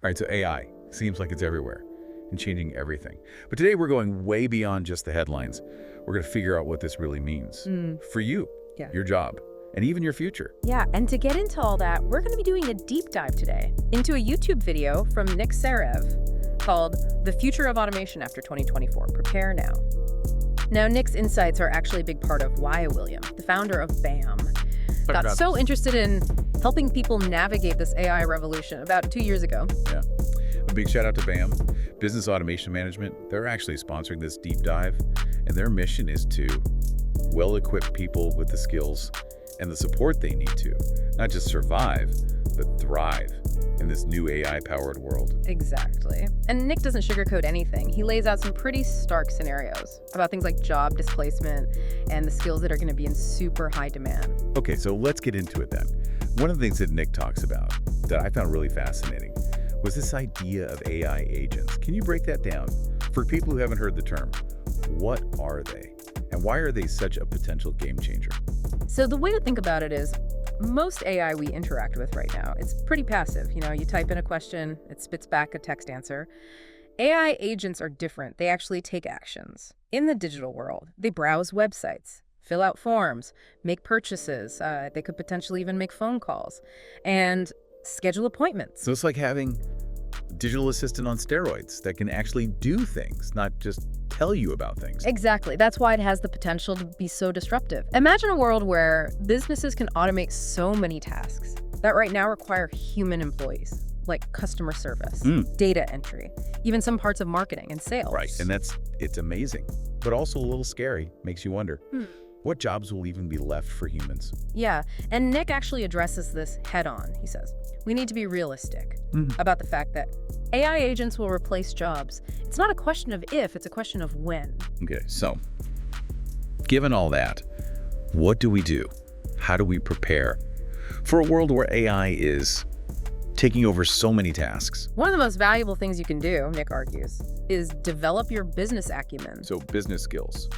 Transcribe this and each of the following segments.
All right, so AI seems like it's everywhere and changing everything. But today we're going way beyond just the headlines. We're going to figure out what this really means for you, your job, and even your future. Yeah, and to get into all that, we're going to be doing a deep dive today into a YouTube video from Nick Saraev called The Future of Automation After 2024. Prepare now. Now, Nick's insights are actually a big part of why William, the founder of BAM, got so interested in helping people navigate this AI revolution about 2 years ago. Yeah. A big shout out to BAM, Business Automation Management. They're actually sponsoring this deep dive, and their mission is to well-equip people with the skills and the support they need to not just survive, but thrive in this new AI-powered world. Exactly. And Nick doesn't sugarcoat anything. He lays out some pretty stark scenarios about things like job displacement and the skills that are going to be in super high demand. Okay, so let's get into it then. One of the things that Nick talks about that I found really fascinating was this idea of AI agents. Can you break that down? For people who haven't heard the term, what are they? And why are they such a potential game changer? So the way to think about it is, most AI we interact with right now, it's pretty passive. You know, you type in a question, it spits back a text answer. AI agents are different. They actually take actions. In the digital world, they browse websites, fill out forms, make purchases. They could potentially even make phone calls and schedule appointments. So it's like having a digital assistant on steroids that can actually do things, not just tell you about things. Exactly. That's why it has the potential to be so disruptive. Imagine a world where businesses can automate so many tasks that right now require human employees, like customer service, data entry, even some parts of marketing and sales. Right, and it's amazing, but also a little scary. Makes you wonder, what jobs will even be left for humans? Yeah, and Nick actually addresses this head on. He says, we need to be realistic about the fact that AI agents will replace jobs. It's not a question of if, it's a question of when. Okay, so given all that, what do we do? How do we prepare for a world where AI is taking over so many tasks? One of the most valuable things you can do, Nick argues, is develop your business acumen. So business skills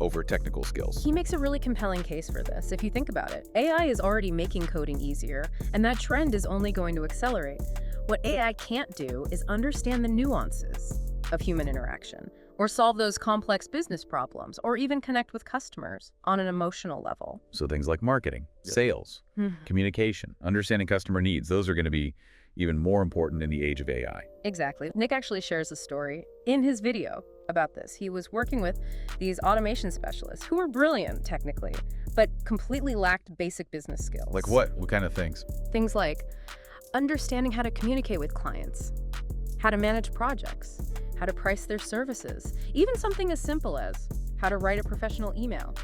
over technical skills. He makes a really compelling case for this. If you think about it, AI is already making coding easier, and that trend is only going to accelerate. What AI can't do is understand the nuances of human interaction, or solve those complex business problems, or even connect with customers on an emotional level. So things like marketing, sales, communication, understanding customer needs, those are going to be even more important in the age of AI. Exactly. Nick actually shares a story in his video about this. He was working with these automation specialists who were brilliant technically, but completely lacked basic business skills. Like what? What kind of things? Things like understanding how to communicate with clients, how to manage projects, how to price their services, even something as simple as how to write a professional email.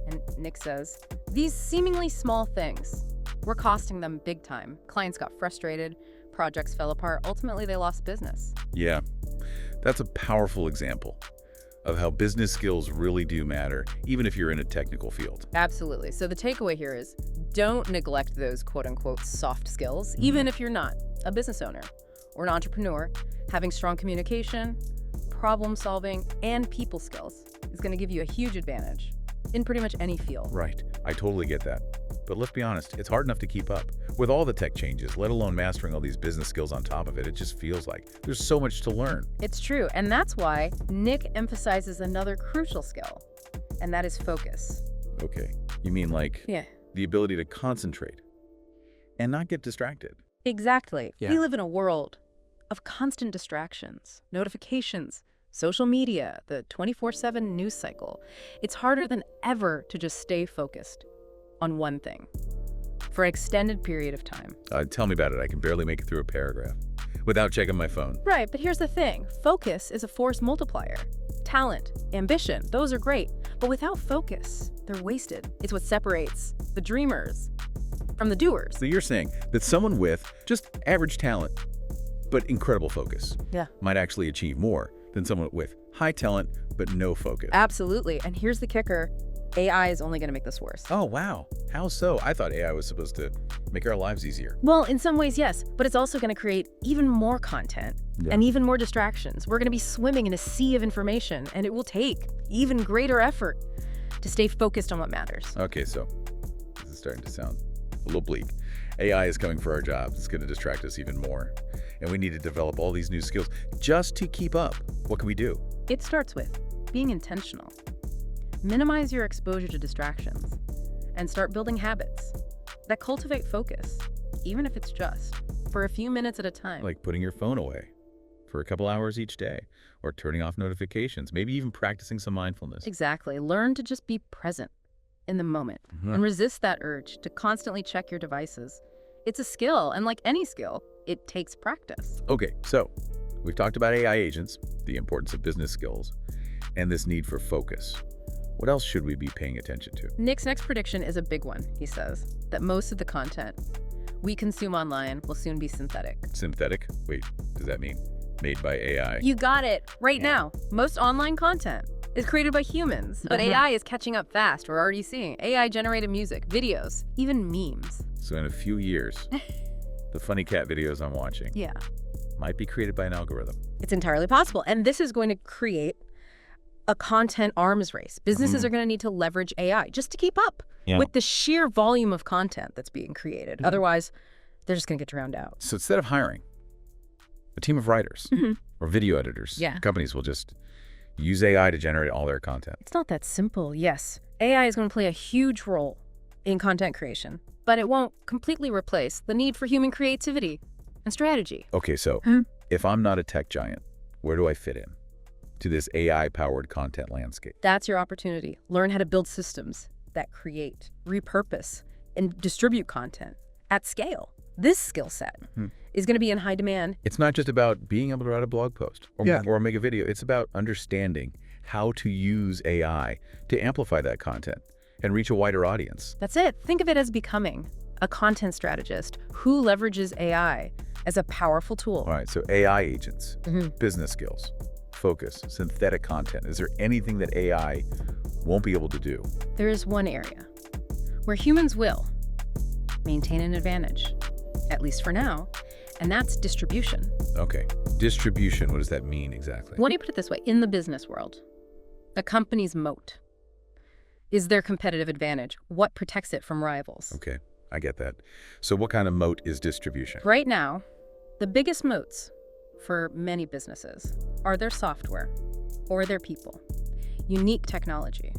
And Nick says, these seemingly small things were costing them big time. Clients got frustrated, projects fell apart, ultimately they lost business. Yeah, that's a powerful example of how business skills really do matter, even if you're in a technical field. Absolutely. So the takeaway here is don't neglect those quote-unquote soft skills, even if you're not a business owner or an entrepreneur. Having strong communication, problem solving, and people skills is going to give you a huge advantage in pretty much any field. Right. I totally get that. But let's be honest, it's hard enough to keep up. With all the tech changes, let alone mastering all these business skills on top of it, it just feels like there's so much to learn. It's true, and that's why Nick emphasizes another crucial skill, and that is focus. Okay. You mean like the ability to concentrate and not get distracted? Exactly. Yeah. We live in a world of constant distractions, notifications, social media, the 24/7 news cycle. It's harder than ever to just stay focused on one thing for an extended period of time. Tell me about it. I can barely make it through a paragraph without checking my phone. Right, but here's the thing. Focus is a force multiplier. Talent, ambition, those are great. But without focus, they're wasted. It's what separates the dreamers from the doers. So you're saying that someone with just average talent, but incredible focus, might actually achieve more than someone with high talent, but no focus. Absolutely. And here's the kicker. AI is only going to make this worse. Oh, wow. How so? I thought AI was supposed to make our lives easier. Well, in some ways, yes, but it's also going to create even more content and even more distractions. We're going to be swimming in a sea of information, and it will take even greater effort to stay focused on what matters. Okay, so this is starting to sound a little bleak. AI is coming for our jobs. It's going to distract us even more. And we need to develop all these new skills just to keep up. What can we do? It starts with being intentional. Minimize your exposure to distractions and start building habits that cultivate focus, even if it's just for a few minutes at a time. Like putting your phone away for a couple hours each day, or turning off notifications, maybe even practicing some mindfulness. Exactly. Learn to just be present in the moment and resist that urge to constantly check your devices. It's a skill, and like any skill, it takes practice. Okay, so we've talked about AI agents, the importance of business skills, and this need for focus. What else should we be paying attention to? Nick's next prediction is a big one. He says that most of the content we consume online will soon be synthetic. Synthetic? Wait, does that mean made by AI? You got it. Right now, most online content is created by humans, but AI is catching up fast. We're already seeing AI-generated music, videos, even memes. So in a few years, the funny cat videos I'm watching might be created by an algorithm. It's entirely possible. And this is going to create a content arms race. Businesses are going to need to leverage AI just to keep up with the sheer volume of content that's being created. Otherwise, they're just going to get drowned out. So instead of hiring a team of writers or video editors, companies will just use AI to generate all their content. It's not that simple. Yes, AI is going to play a huge role in content creation, but it won't completely replace the need for human creativity and strategy. Okay, so if I'm not a tech giant, where do I fit in to this AI-powered content landscape? That's your opportunity. Learn how to build systems that create, repurpose, and distribute content at scale. This skill set is going to be in high demand. It's not just about being able to write a blog post or make a video. It's about understanding how to use AI to amplify that content and reach a wider audience. That's it. Think of it as becoming a content strategist who leverages AI as a powerful tool. All right, so AI agents, business skills, focus, synthetic content. Is there anything that AI won't be able to do? There is one area where humans will maintain an advantage, at least for now, and that's distribution. Okay, distribution, what does that mean exactly? What do you put it this way? In the business world, a company's moat is their competitive advantage. What protects it from rivals? Okay, I get that. So what kind of moat is distribution? Right now, the biggest moats for many businesses are their software or their people, unique technology,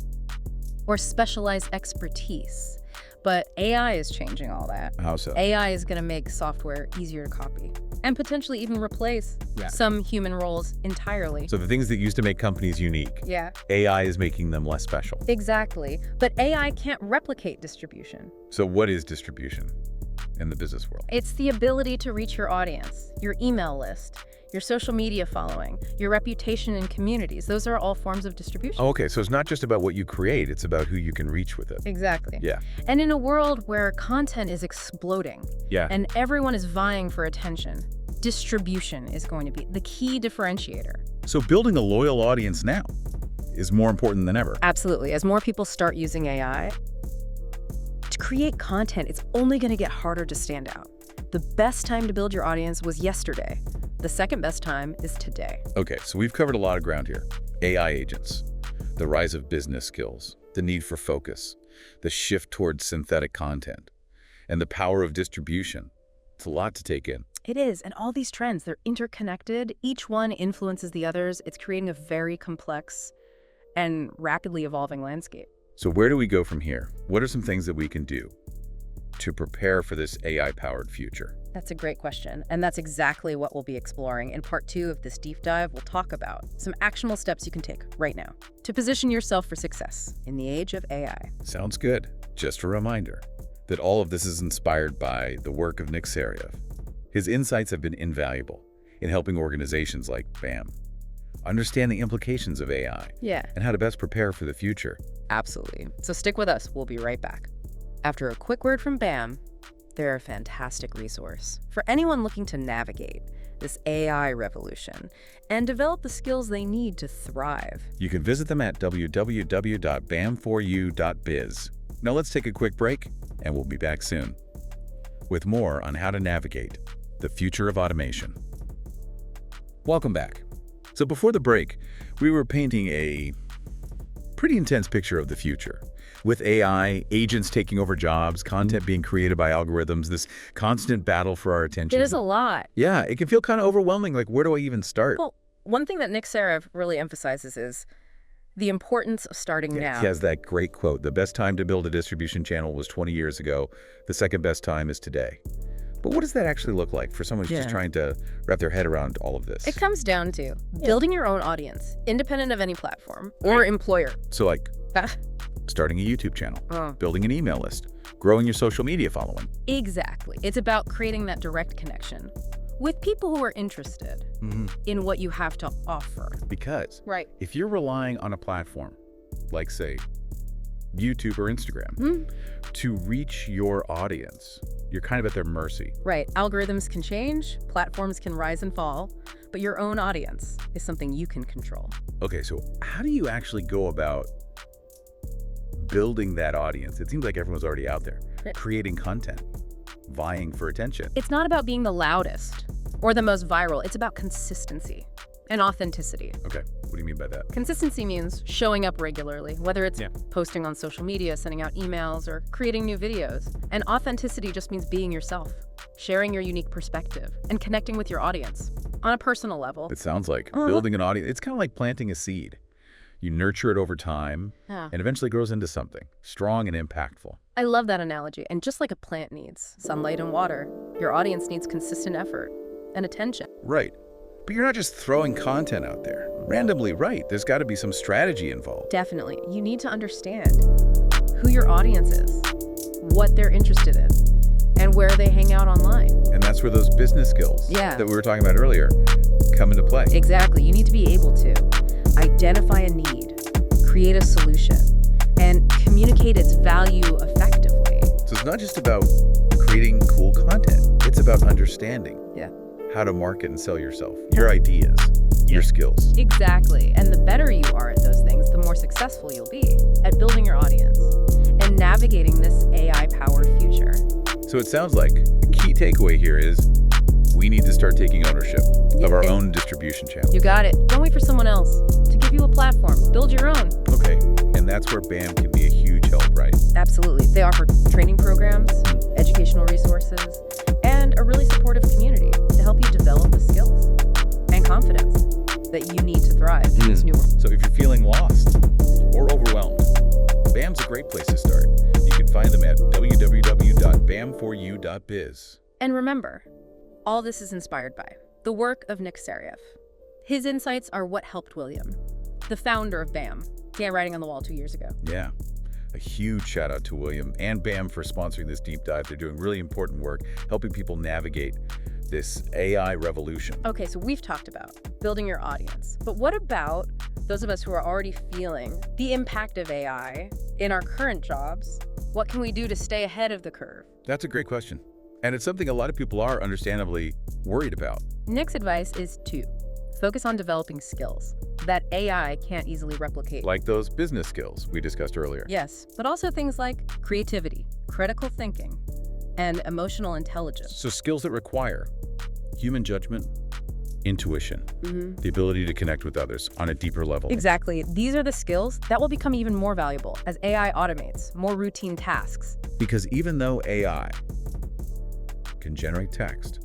or specialized expertise. But AI is changing all that. How so? AI is going to make software easier to copy and potentially even replace some human roles entirely. So the things that used to make companies unique, AI is making them less special. Exactly. But AI can't replicate distribution. So what is distribution in the business world? It's the ability to reach your audience, your email list, your social media following, your reputation in communities. Those are all forms of distribution. Oh, okay, so it's not just about what you create, it's about who you can reach with it. Exactly. Yeah. And in a world where content is exploding and everyone is vying for attention, distribution is going to be the key differentiator. So building a loyal audience now is more important than ever. Absolutely. As more people start using AI to create content, it's only going to get harder to stand out. The best time to build your audience was yesterday. The second best time is today. Okay, so we've covered a lot of ground here. AI agents, the rise of business skills, the need for focus, the shift towards synthetic content, and the power of distribution. It's a lot to take in. It is, and all these trends, they're interconnected. Each one influences the others. It's creating a very complex and rapidly evolving landscape. So where do we go from here? What are some things that we can do to prepare for this AI-powered future? That's a great question, and that's exactly what we'll be exploring. In part 2 of this deep dive, we'll talk about some actionable steps you can take right now to position yourself for success in the age of AI. Sounds good. Just a reminder that all of this is inspired by the work of Nick Saraev. His insights have been invaluable in helping organizations like BAM understand the implications of AI and how to best prepare for the future. Absolutely. So stick with us. We'll be right back. After a quick word from BAM, they're a fantastic resource for anyone looking to navigate this AI revolution and develop the skills they need to thrive. You can visit them at www.bam4u.biz. Now let's take a quick break, and we'll be back soon with more on how to navigate the future of automation. Welcome back. So before the break, we were painting a pretty intense picture of the future. With AI, agents taking over jobs, content being created by algorithms, this constant battle for our attention. It is a lot. Yeah, it can feel kind of overwhelming. Like, where do I even start? Well, one thing that Nick Saraev really emphasizes is the importance of starting now. He has that great quote, the best time to build a distribution channel was 20 years ago. The second best time is today. But what does that actually look like for someone who's just trying to wrap their head around all of this? It comes down to building your own audience, independent of any platform or employer. So like starting a YouTube channel, building an email list, growing your social media following. Exactly. It's about creating that direct connection with people who are interested in what you have to offer. Because Right. if you're relying on a platform, like say YouTube or Instagram, to reach your audience, you're kind of at their mercy. Right. Algorithms can change, platforms can rise and fall, but your own audience is something you can control. Okay, so how do you actually go about building that audience? It seems like everyone's already out there, creating content, vying for attention. It's not about being the loudest or the most viral. It's about consistency and authenticity. Okay, what do you mean by that? Consistency means showing up regularly, whether it's posting on social media, sending out emails, or creating new videos. And authenticity just means being yourself, sharing your unique perspective, and connecting with your audience on a personal level. It sounds like building an audience. It's kind of like planting a seed. You nurture it over time, and eventually grows into something strong and impactful. I love that analogy. And just like a plant needs sunlight and water, your audience needs consistent effort and attention. Right. But you're not just throwing content out there randomly, right? There's got to be some strategy involved. Definitely. You need to understand who your audience is, what they're interested in, and where they hang out online. And that's where those business skills that we were talking about earlier come into play. Exactly. You need to be able to identify a need, create a solution, and communicate its value effectively. So it's not just about creating cool content. It's about understanding how to market and sell yourself, your ideas, your skills. Exactly. And the better you are at those things, the more successful you'll be at building your audience and navigating this AI-powered future. So it sounds like the key takeaway here is we need to start taking ownership of our own distribution channel. You got it. Don't wait for someone else to give you a platform. Build your own. Okay. And that's where BAM can be a huge help, right? Absolutely. They offer training programs, educational resources, and a really supportive community to help you develop the skills and confidence that you need to thrive in this new world. So if you're feeling lost or overwhelmed, BAM's a great place to start. You can find them at www.bam4u.biz. And remember, all this is inspired by the work of Nick Saraev. His insights are what helped William, the founder of BAM, began writing on the wall 2 years ago. Yeah. A huge shout out to William and BAM for sponsoring this deep dive. They're doing really important work, helping people navigate this AI revolution. Okay, so we've talked about building your audience, but what about those of us who are already feeling the impact of AI in our current jobs? What can we do to stay ahead of the curve? That's a great question. And it's something a lot of people are understandably worried about. Nick's advice is to focus on developing skills that AI can't easily replicate. Like those business skills we discussed earlier. Yes, but also things like creativity, critical thinking, and emotional intelligence. So skills that require human judgment, intuition, the ability to connect with others on a deeper level. Exactly. These are the skills that will become even more valuable as AI automates more routine tasks. Because even though AI can generate text,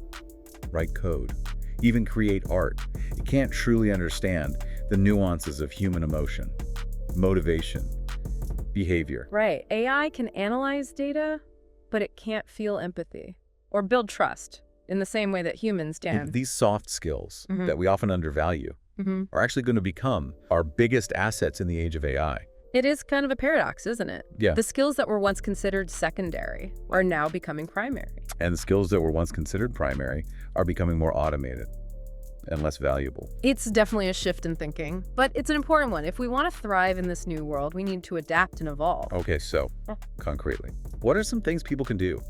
write code, even create art, it can't truly understand the nuances of human emotion, motivation, behavior. Right. AI can analyze data, but it can't feel empathy or build trust in the same way that humans can. And these soft skills that we often undervalue are actually going to become our biggest assets in the age of AI. It is kind of a paradox, isn't it? Yeah. The skills that were once considered secondary are now becoming primary. And the skills that were once considered primary are becoming more automated and less valuable. It's definitely a shift in thinking, but it's an important one. If we want to thrive in this new world, we need to adapt and evolve. Okay, so concretely, what are some things people can do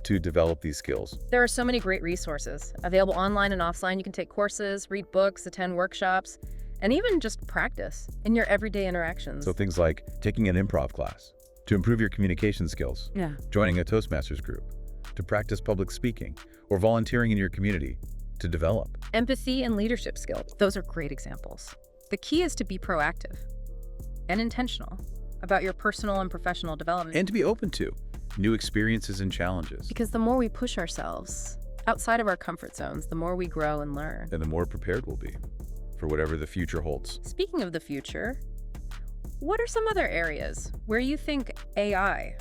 to develop these skills? There are so many great resources available online and offline. You can take courses, read books, attend workshops, and even just practice in your everyday interactions. So things like taking an improv class to improve your communication skills, joining a Toastmasters group to practice public speaking, or volunteering in your community to develop. Empathy and leadership skills, those are great examples. The key is to be proactive and intentional about your personal and professional development. And to be open to new experiences and challenges. Because the more we push ourselves outside of our comfort zones, the more we grow and learn. And the more prepared we'll be for whatever the future holds. Speaking of the future, what are some other areas where you think AI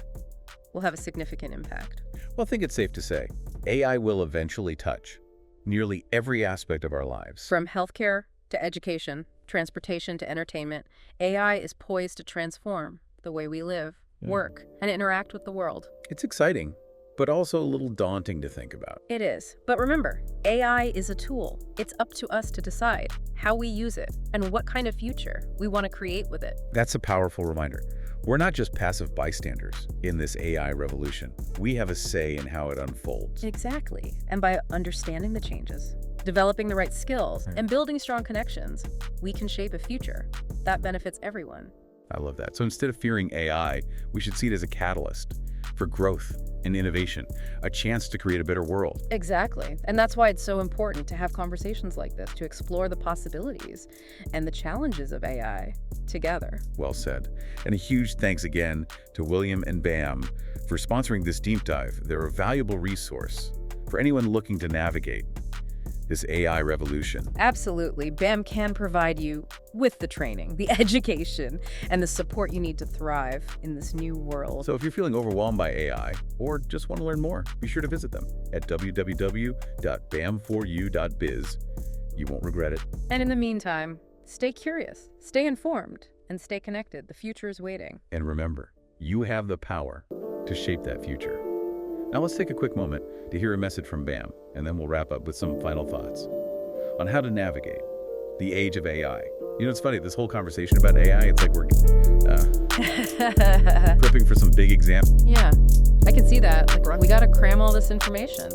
will have a significant impact? Well, I think it's safe to say AI will eventually touch nearly every aspect of our lives. From healthcare to education, transportation to entertainment, AI is poised to transform the way we live, work, and interact with the world. It's exciting, but also a little daunting to think about. It is. But remember, AI is a tool. It's up to us to decide how we use it and what kind of future we want to create with it. That's a powerful reminder. We're not just passive bystanders in this AI revolution. We have a say in how it unfolds. Exactly. And by understanding the changes, developing the right skills, and building strong connections, we can shape a future that benefits everyone. I love that. So instead of fearing AI, we should see it as a catalyst for growth and innovation, a chance to create a better world. Exactly. And that's why it's so important to have conversations like this, to explore the possibilities and the challenges of AI together. Well said. And a huge thanks again to William and BAM for sponsoring this deep dive. They're a valuable resource for anyone looking to navigate this AI revolution. Absolutely. BAM can provide you with the training, the education, and the support you need to thrive in this new world. So if you're feeling overwhelmed by AI or just want to learn more, be sure to visit them at www.bam4u.biz. You won't regret it. And in the meantime, stay curious, stay informed, and stay connected. The future is waiting. And remember, you have the power to shape that future. Now let's take a quick moment to hear a message from BAM, and then we'll wrap up with some final thoughts on how to navigate the age of AI. You know, it's funny, this whole conversation about AI, it's like we're prepping for some big exam. Yeah, I can see that. Like, we got to cram all this information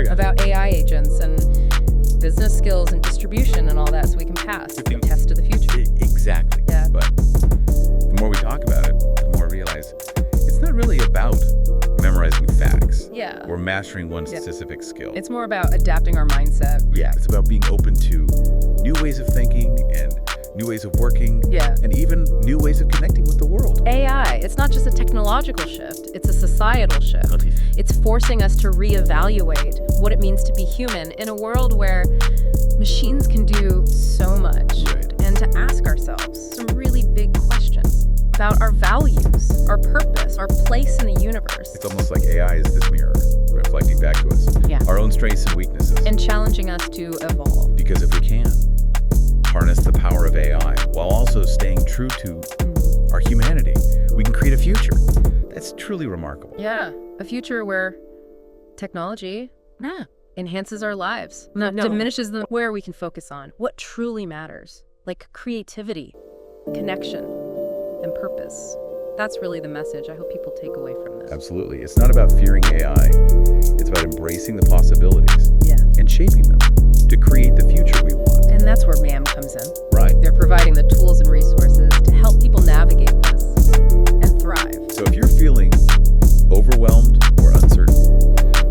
about AI agents and business skills and distribution and all that so we can pass the test of the future. Exactly. Yeah. But the more we talk about it, the more I realize it's not really about memorizing facts or mastering one specific skill. It's more about adapting our mindset. Yeah, it's about being open to new ways of thinking and new ways of working and even new ways of connecting with the world. AI, it's not just a technological shift, it's a societal shift. It's forcing us to reevaluate what it means to be human in a world where machines can do so much, and to ask ourselves some really big questions about our values, our purpose, our place in the universe. It's almost like AI is this mirror reflecting back to us our own strengths and weaknesses. And challenging us to evolve. Because if we can harness the power of AI while also staying true to our humanity, we can create a future that's truly remarkable. Yeah, a future where technology enhances our lives, diminishes them, where we can focus on what truly matters, like creativity, connection, and purpose. That's really the message I hope people take away from this. Absolutely. It's not about fearing AI. It's about embracing the possibilities and shaping them to create the future we want. And that's where BAM comes in. Right. They're providing the tools and resources to help people navigate this and thrive. So if you're feeling overwhelmed or uncertain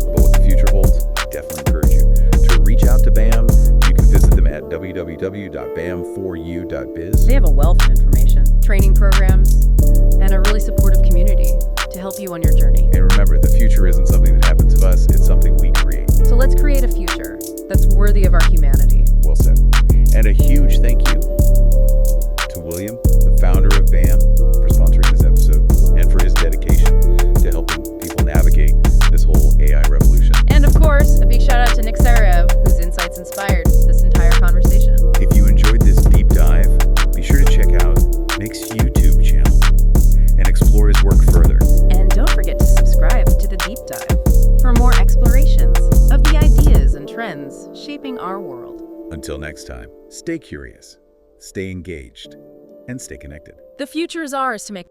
about what the future holds, I definitely encourage you to reach out to BAM. You can visit them at www.bam4u.biz. They have a wealth of information, training programs, and a really supportive community to help you on your journey. And remember, the future isn't something that happens to us, it's something we create. So let's create a future that's worthy of our humanity. Well said. And a huge thank you to William, the founder of BAM, for sponsoring this episode and for his dedication to helping people navigate this whole AI revolution. And of course, a big shout out to Saraev, whose insights inspired this entire conversation. If you enjoyed this deep dive, be sure to check out Nick's YouTube channel and explore his work further. And don't forget to subscribe to the deep dive for more explorations of the ideas and trends shaping our world. Until next time, stay curious, stay engaged, and stay connected. The future is ours to make.